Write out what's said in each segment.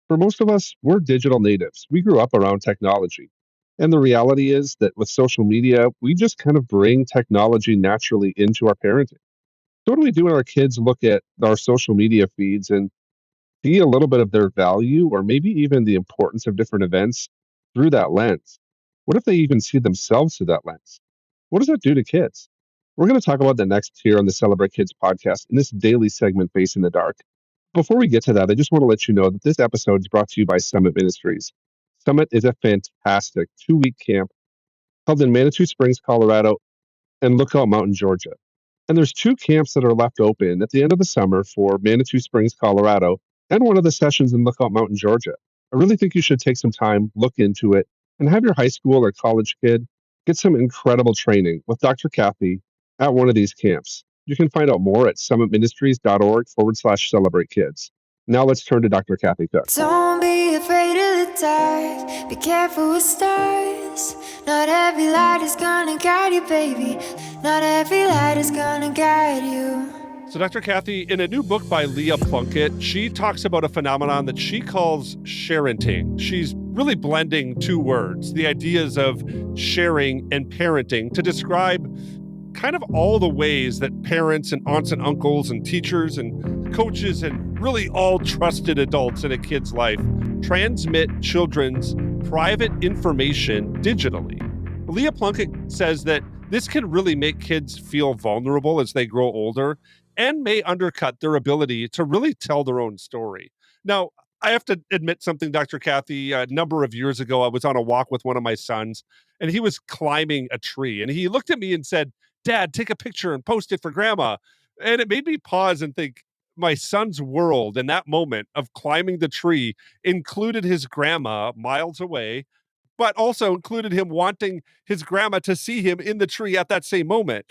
For most of us, we're digital natives. We grew up around technology. And the reality is that with social media, we just kind of bring technology naturally into our parenting. So, what do we do when our kids look at our social media feeds and see a little bit of their value or maybe even the importance of different events through that lens? What if they even see themselves through that lens? What does that do to kids? We're going to talk about that next here on the Celebrate Kids podcast in this daily segment, Face in the Dark. Before we get to that, I just want to let you know that this episode is brought to you by Summit Ministries. Summit is a fantastic 2 week camp held in Manitou Springs, Colorado, and Lookout Mountain, Georgia. And there's two camps that are left open at the end of the summer for Manitou Springs, Colorado, and one of the sessions in Lookout Mountain, Georgia. I really think you should take some time, look into it, and have your high school or college kid get some incredible training with Dr. Kathy at one of these camps. You can find out more at summitministries.org/celebrate kids. Now let's turn to Dr. Kathy Cook. Don't be afraid of the dark. Be careful with stars. Not every light is gonna guide you, baby. Not every light is gonna guide you. So, Dr. Kathy, in a new book by Leah Plunkett, she talks about a phenomenon that she calls sharenting. She's really blending two words, the ideas of sharing and parenting, to describe kind of all the ways that parents and aunts and uncles and teachers and coaches and really all trusted adults in a kid's life transmit children's private information digitally. Leah Plunkett says that this can really make kids feel vulnerable as they grow older and may undercut their ability to really tell their own story. Now, I have to admit something, Dr. Kathy. A number of years ago, I was on a walk with one of my sons, and he was climbing a tree. And he looked at me and said, "Dad, take a picture and post it for Grandma." And it made me pause and think, my son's world in that moment of climbing the tree included his grandma miles away, but also included him wanting his grandma to see him in the tree at that same moment.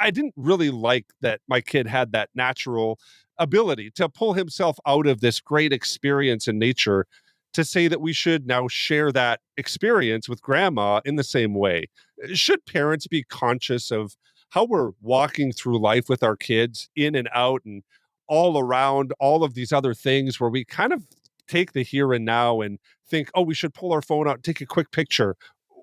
I didn't really like that my kid had that natural ability to pull himself out of this great experience in nature to say that we should now share that experience with grandma in the same way. Should parents be conscious of how we're walking through life with our kids in and out and all around all of these other things where we kind of take the here and now and think, oh, we should pull our phone out and take a quick picture?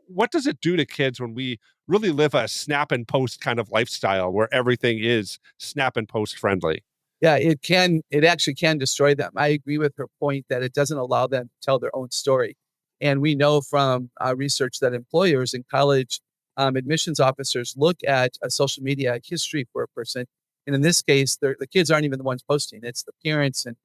What does it do to kids when we really live a snap and post kind of lifestyle where everything is snap and post friendly? Yeah, it actually can destroy them. I agree with her point that it doesn't allow them to tell their own story. And we know from research that employers and college admissions officers look at a social media history for a person. And in this case, the kids aren't even the ones posting. It's the parents and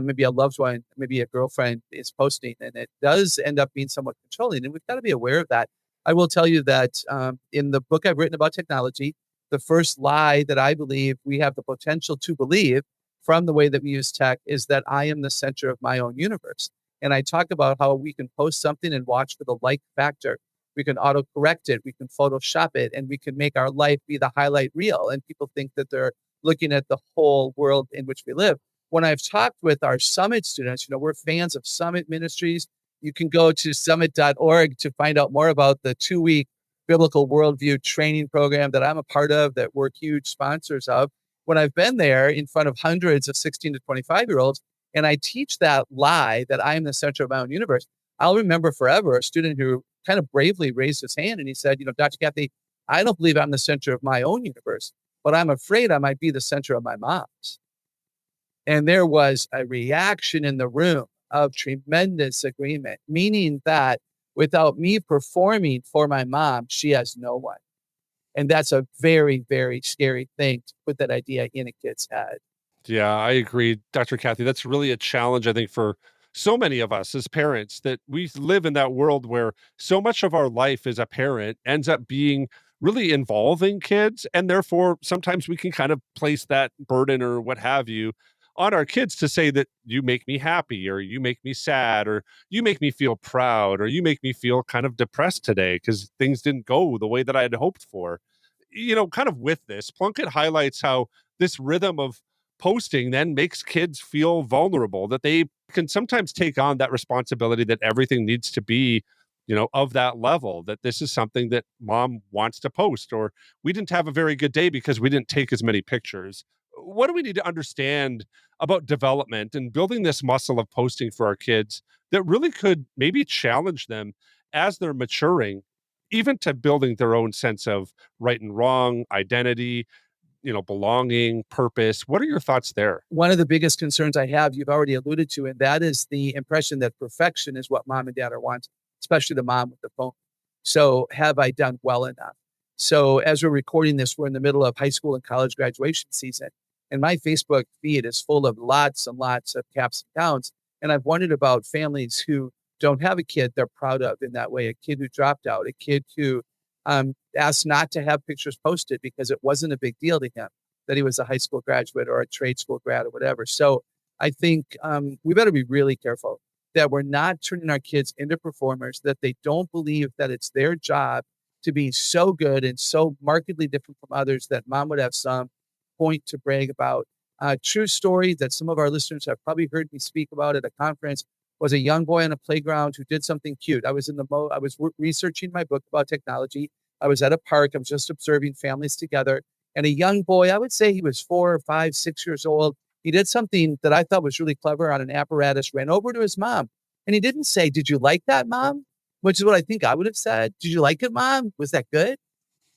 maybe a loved one, maybe a girlfriend is posting. And it does end up being somewhat controlling. And we've got to be aware of that. I will tell you that in the book I've written about technology, the first lie that I believe we have the potential to believe from the way that we use tech is that I am the center of my own universe. And I talk about how we can post something and watch for the like factor. We can auto-correct it, we can Photoshop it, and we can make our life be the highlight reel. And people think that they're looking at the whole world in which we live. When I've talked with our Summit students, we're fans of Summit Ministries. You can go to summit.org to find out more about the 2-week biblical worldview training program that I'm a part of, that we're huge sponsors of. When I've been there in front of hundreds of 16 to 25-year-olds, and I teach that lie that I am the center of my own universe, I'll remember forever a student who kind of bravely raised his hand and he said, Dr. Kathy, I don't believe I'm the center of my own universe, but I'm afraid I might be the center of my mom's. And there was a reaction in the room of tremendous agreement, meaning that without me performing for my mom, she has no one. And that's a very, very scary thing to put that idea in a kid's head. Yeah, I agree, Dr. Kathy. That's really a challenge, I think, for so many of us as parents, that we live in that world where so much of our life as a parent ends up being really involving kids. And therefore, sometimes we can kind of place that burden or what have you on our kids to say that you make me happy, or you make me sad, or you make me feel proud, or you make me feel kind of depressed today because things didn't go the way that I had hoped for. Kind of with this, Plunkett highlights how this rhythm of posting then makes kids feel vulnerable, that they can sometimes take on that responsibility that everything needs to be, of that level, that this is something that mom wants to post, or we didn't have a very good day because we didn't take as many pictures, What do we need to understand about development and building this muscle of posting for our kids that really could maybe challenge them as they're maturing, even to building their own sense of right and wrong, identity, belonging, purpose? What are your thoughts there? One of the biggest concerns I have, you've already alluded to, and that is the impression that perfection is what mom and dad are wanting, especially the mom with the phone. So, have I done well enough? So, as we're recording this, we're in the middle of high school and college graduation season. And my Facebook feed is full of lots and lots of caps and gowns. And I've wondered about families who don't have a kid they're proud of in that way, a kid who dropped out, a kid who asked not to have pictures posted because it wasn't a big deal to him that he was a high school graduate or a trade school grad or whatever. So I think we better be really careful that we're not turning our kids into performers, that they don't believe that it's their job to be so good and so markedly different from others that mom would have some point to brag about. True story that some of our listeners have probably heard me speak about at a conference was a young boy on a playground who did something cute. I was researching my book about technology. I was at a park. I was just observing families together. And a young boy, I would say he was 4 or 5, 6 years old. He did something that I thought was really clever on an apparatus, ran over to his mom. And he didn't say, "Did you like that, mom?" Which is what I think I would have said. "Did you like it, mom? Was that good?"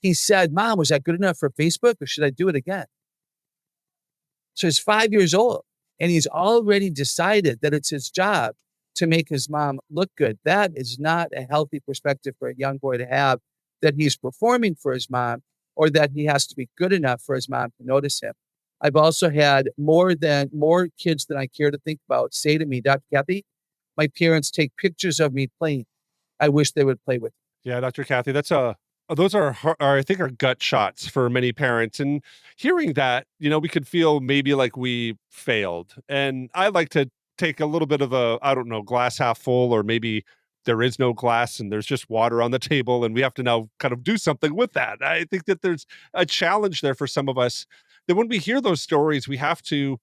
He said, "Mom, was that good enough for Facebook or should I do it again?" So he's 5 years old and he's already decided that it's his job to make his mom look good. That is not a healthy perspective for a young boy to have, that he's performing for his mom or that he has to be good enough for his mom to notice him. I've also had more kids than I care to think about say to me, "Dr. Kathy, my parents take pictures of me playing. I wish they would play with me." Yeah, Dr. Kathy, those are I think are gut shots for many parents. And hearing that, we could feel maybe like we failed. And I like to take a little bit of a, I don't know, glass half full, or maybe there is no glass and there's just water on the table and we have to now kind of do something with that. I think that there's a challenge there for some of us, that when we hear those stories, we have to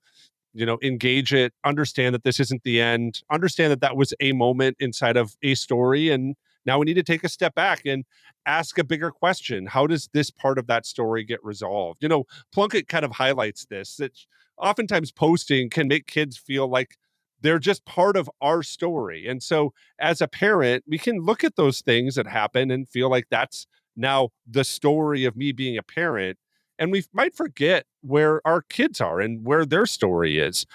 engage it, understand that this isn't the end, understand that that was a moment inside of a story. And now we need to take a step back and ask a bigger question. How does this part of that story get resolved? Plunkett kind of highlights this, that oftentimes posting can make kids feel like they're just part of our story. And so as a parent, we can look at those things that happen and feel like that's now the story of me being a parent, and we might forget where our kids are and where their story is.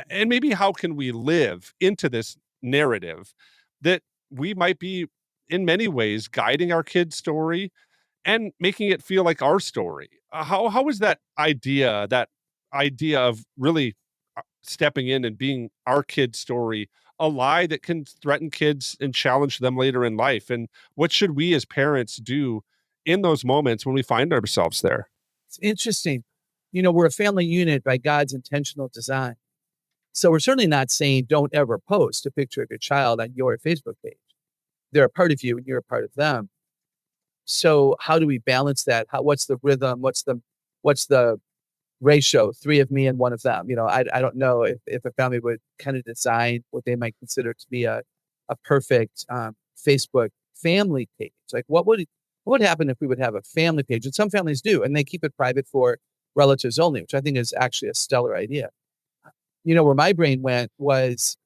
And maybe how can we live into this narrative that we might be in many ways guiding our kids' story and making it feel like our story. How is that idea of really stepping in and being our kid's story a lie that can threaten kids and challenge them later in life? And what should we as parents do in those moments when we find ourselves there? It's interesting. We're a family unit by God's intentional design. So we're certainly not saying don't ever post a picture of your child on your Facebook page. They're a part of you and you're a part of them. So how do we balance that? What's the rhythm? What's the ratio? 3 of me and 1 of them. I don't know if a family would kind of design what they might consider to be a perfect Facebook family page. Like what would happen if we would have a family page? And some families do, and they keep it private for relatives only, which I think is actually a stellar idea. Where my brain went was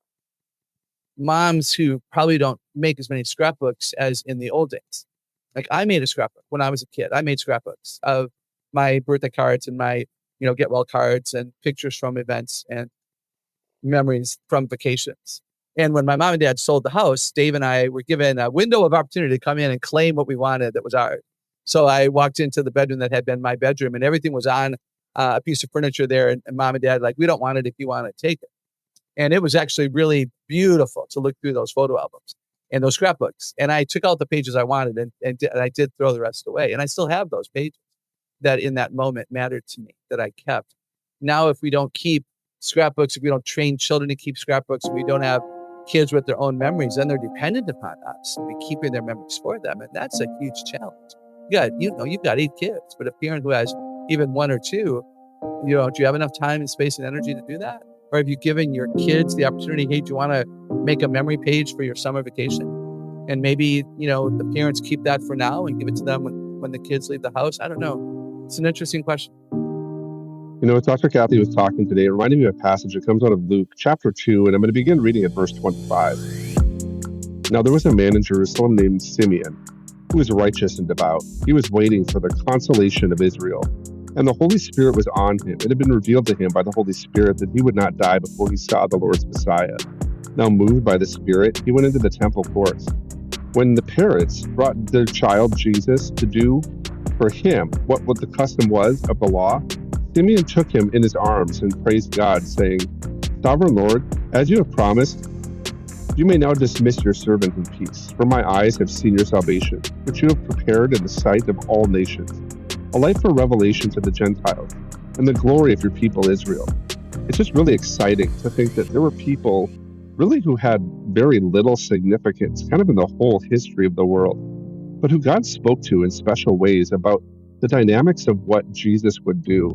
moms who probably don't make as many scrapbooks as in the old days. Like I made a scrapbook when I was a kid. I made scrapbooks of my birthday cards and my, get well cards and pictures from events and memories from vacations. And when my mom and dad sold the house, Dave and I were given a window of opportunity to come in and claim what we wanted that was ours. So I walked into the bedroom that had been my bedroom and everything was on a piece of furniture there. And mom and dad like, "We don't want it. If you want it, take it." And it was actually really beautiful to look through those photo albums and those scrapbooks. And I took out the pages I wanted and I did throw the rest away. And I still have those pages that in that moment mattered to me that I kept. Now, if we don't keep scrapbooks, if we don't train children to keep scrapbooks, if we don't have kids with their own memories, then they're dependent upon us to be keeping their memories for them. And that's a huge challenge. You've got 8 kids, but a parent who has even 1 or 2, do you have enough time and space and energy to do that? Or have you given your kids the opportunity, hey, do you want to make a memory page for your summer vacation? And maybe, the parents keep that for now and give it to them when the kids leave the house. I don't know. It's an interesting question. Dr. Kathy was talking today, it reminded me of a passage that comes out of Luke chapter 2, and I'm going to begin reading at verse 25. Now there was a man in Jerusalem named Simeon, who was righteous and devout. He was waiting for the consolation of Israel, and the Holy Spirit was on him. It had been revealed to him by the Holy Spirit that he would not die before he saw the Lord's Messiah. Now moved by the Spirit, he went into the temple courts. When the parents brought their child Jesus to do for him what the custom was of the law, Simeon took him in his arms and praised God, saying, Sovereign Lord, as you have promised, you may now dismiss your servant in peace, for my eyes have seen your salvation, which you have prepared in the sight of all nations, a light for revelation to the Gentiles, and the glory of your people Israel. It's just really exciting to think that there were people really who had very little significance kind of in the whole history of the world, but who God spoke to in special ways about the dynamics of what Jesus would do.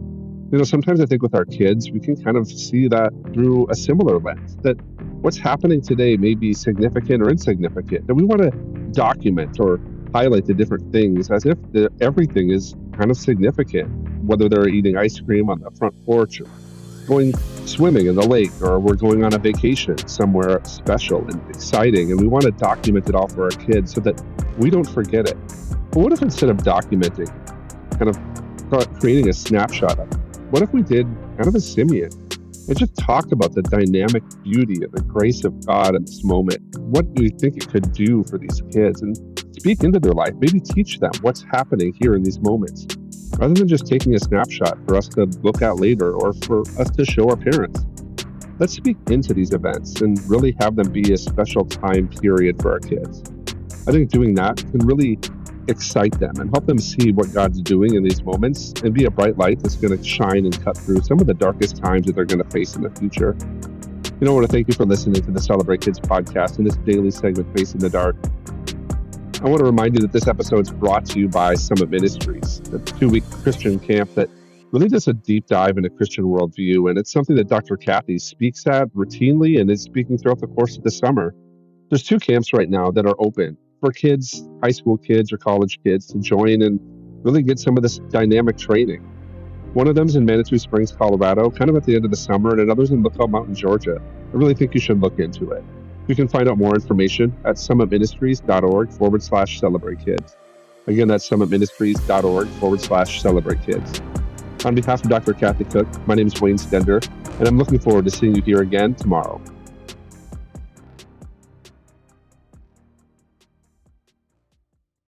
Sometimes I think with our kids, we can kind of see that through a similar lens, that what's happening today may be significant or insignificant, and we want to document or highlight the different things as if everything is kind of significant, whether they're eating ice cream on the front porch or going swimming in the lake, or we're going on a vacation somewhere special and exciting, and we want to document it all for our kids so that we don't forget it. But what if instead of documenting, kind of creating a snapshot of it, what if we did kind of a Simeon and just talked about the dynamic beauty and the grace of God in this moment? What do you think it could do for these kids? And speak into their life, maybe teach them what's happening here in these moments, rather than just taking a snapshot for us to look at later or for us to show our parents. Let's speak into these events and really have them be a special time period for our kids. I think doing that can really excite them and help them see what God's doing in these moments and be a bright light that's going to shine and cut through some of the darkest times that they're going to face in the future. I want to thank you for listening to the Celebrate Kids podcast and this daily segment, Facing the Dark. I want to remind you that this episode is brought to you by Summit Ministries, a 2-week Christian camp that really does a deep dive into Christian worldview, and it's something that Dr. Kathy speaks at routinely and is speaking throughout the course of the summer. There's 2 camps right now that are open for kids, high school kids or college kids, to join and really get some of this dynamic training. One of them is in Manitou Springs, Colorado, kind of at the end of the summer, and another's in Lookout Mountain, Georgia. I really think you should look into it. You can find out more information at summitministries.org/celebrate kids. Again, that's summitministries.org/celebrate kids. On behalf of Dr. Kathy Cook, my name is Wayne Stender, and I'm looking forward to seeing you here again tomorrow.